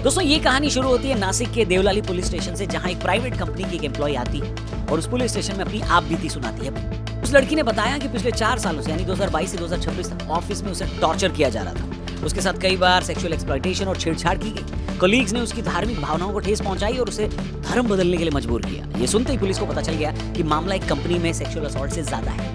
दोस्तों ये कहानी शुरू होती है नासिक के देवलाली पुलिस स्टेशन से, जहां एक प्राइवेट कंपनी की एक एम्प्लॉय आती है और उस पुलिस स्टेशन में अपनी आप बीती सुनाती है। उस लड़की ने बताया कि पिछले 4 सालों से यानी 2022 से 2026 तक ऑफिस में उसे टॉर्चर किया जा रहा था। उसके साथ कई बार सेक्सुअल एक्सप्लॉयटेशन और छेड़छाड़ की गई। कलीग्स ने उसकी धार्मिक भावनाओं को ठेस पहुंचाई और उसे धर्म बदलने के लिए मजबूर किया। ये सुनते ही पुलिस को पता चल गया कि मामला एक कंपनी में सेक्सुअल असॉल्ट से ज्यादा है।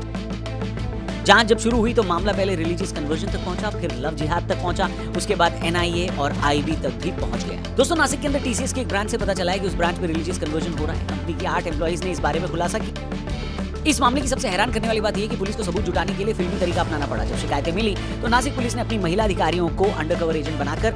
जांच जब शुरू हुई तो मामला पहले रिलीजियस कन्वर्जन तक पहुंचा, फिर लव जिहाद तक पहुंचा, उसके बाद एनआईए और आईबी तक भी पहुंच गया। दोस्तों नासिक के अंदर टीसीएस के एक ब्रांच से पता चला है कि उस ब्रांच में रिलीजियस कन्वर्जन हो रहा है। कंपनी के 8 एम्प्लॉइज ने इस बारे में खुलासा किया। इस मामले की सबसे हैरान करने वाली बात यह कि पुलिस को सबूत जुटाने के लिए फिल्मी तरीका अपनाना पड़ा। जब शिकायतें मिली तो नासिक पुलिस ने अपनी महिला अधिकारियों को अंडरकवर एजेंट बनाकर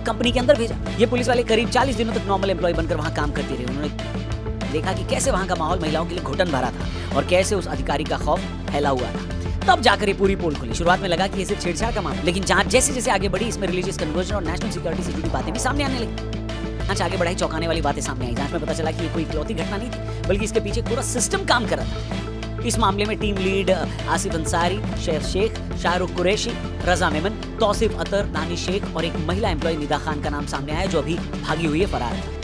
कंपनी के अंदर भेजा। ये पुलिस वाले करीब 40 दिनों तक नॉर्मल एम्प्लॉय बनकर वहां काम करते रहे। उन्होंने देखा कि कैसे वहां का माहौल महिलाओं के लिए घुटन भरा था और कैसे उस अधिकारी का खौफ फैला हुआ था। तब जाकर ये पूरी पोल खुली। शुरुआत में लगा कि ये सिर्फ छेड़छाड़ का मामला, लेकिन जांच जैसे जैसे आगे बढ़ी इसमें रिलीजियस कन्वर्जन और नेशनल सिक्योरिटी से जुड़ी बातें भी सामने आने लगी। जांच आगे बढ़ाई, चौंकाने वाली बातें सामने आई। जांच में पता चला कि ये कोई इकलौती घटना नहीं थी, बल्कि इसके पीछे पूरा सिस्टम काम कर रहा था। इस मामले में टीम लीड आसिफ अंसारी, शेख शेख, शाहरुख कुरैशी, रजा मेमन, तौसीफ अतर, दानिश शेख और एक महिला एम्प्लॉय निदा खान का नाम सामने आया, जो अभी भागी हुई है, फरार है।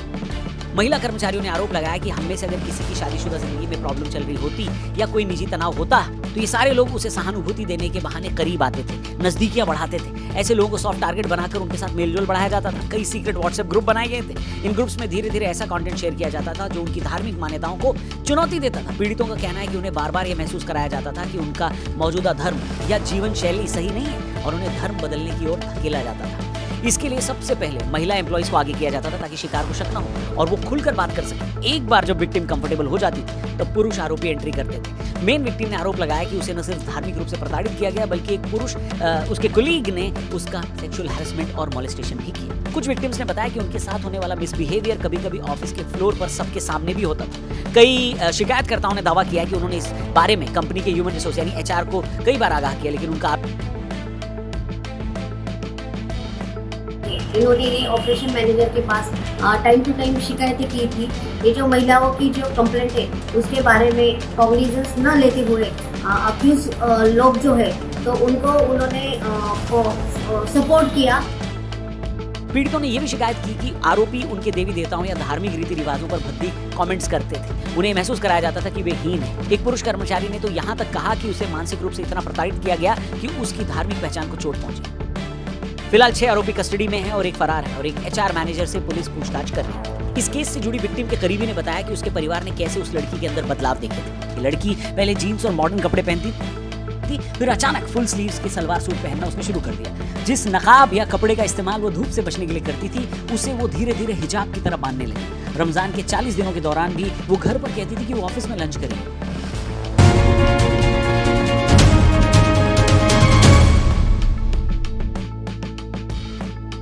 महिला कर्मचारियों ने आरोप लगाया कि हम में से अगर किसी की शादीशुदा जिंदगी में प्रॉब्लम चल रही होती या कोई निजी तनाव होता तो ये सारे लोग उसे सहानुभूति देने के बहाने करीब आते थे, नजदीकियां बढ़ाते थे। ऐसे लोगों को सॉफ्ट टारगेट बनाकर उनके साथ मेलजोल बढ़ाया जाता था। कई सीक्रेट व्हाट्सएप ग्रुप बनाए गए थे। इन ग्रुप्स में धीरे धीरे ऐसा कंटेंट शेयर किया जाता था जो उनकी धार्मिक मान्यताओं को चुनौती देता था। पीड़ितों का कहना है कि उन्हें बार बार यह महसूस कराया जाता था कि उनका मौजूदा धर्म या जीवन शैली सही नहीं है और उन्हें धर्म बदलने की ओर धकेला जाता था। इसके लिए सबसे पहले महिला एम्प्लॉइज को आगे किया जाता था ताकि शिकार को शक न हो और वो खुलकर बात कर सके। एक बार जब विक्टिम कंफर्टेबल हो जाती थी तो पुरुष आरोपी एंट्री करते थे। मेन विक्टिम ने आरोप लगाया कि उसे न सिर्फ धार्मिक रूप से प्रताड़ित किया गया, बल्कि एक पुरुष उसके कोलीग ने उसका सेक्सुअल हैरेसमेंट और मॉलेस्टेशन भी किया। कुछ विक्टिम्स ने बताया कि उनके साथ होने वाला मिसबिहेवियर कभी-कभी ऑफिस के फ्लोर पर सबके सामने भी होता था। कई शिकायतकर्ताओं ने दावा किया कि उन्होंने इस बारे में कंपनी के ह्यूमन रिसोर्स यानी एचआर को कई बार आगाह किया, लेकिन उनका इन्होंने ऑपरेशन मैनेजर के पास टाइम टू टाइम शिकायतें की थी। ये जो महिलाओं की जो कंप्लेंट है उसके बारे में कॉग्निजेंस न लेते हुए अक्यूज लोग जो है तो उनको उन्होंने सपोर्ट किया। पीड़ितों ने यह भी शिकायत की कि आरोपी उनके देवी देवताओं या धार्मिक रीति रिवाजों पर भद्दी कमेंट्स करते थे। उन्हें महसूस कराया जाता था कि वे हीन हैं। एक पुरुष कर्मचारी ने तो यहाँ तक कहा कि उसे मानसिक रूप से इतना प्रताड़ित किया गया कि उसकी धार्मिक पहचान को चोट पहुंची। फिलहाल 6 आरोपी कस्टडी में हैं और एक फरार है और एक एचआर मैनेजर से पुलिस पूछताछ कर रही है। इस केस से जुड़ी विक्टिम के करीबी ने बताया कि उसके परिवार ने कैसे उस लड़की के अंदर बदलाव देखे थे। ये लड़की पहले जीन्स और मॉडर्न कपड़े पहनती थी, फिर अचानक फुल स्लीव्स के सलवार सूट पहनना उसने शुरू कर दिया। जिस नकाब या कपड़े का इस्तेमाल वो धूप से बचने के लिए करती थी, उसे वो धीरे धीरे हिजाब की तरह बांधने लगी। रमजान के 40 दिनों के दौरान भी वो घर पर कहती थी कि वो ऑफिस में लंच करेगी।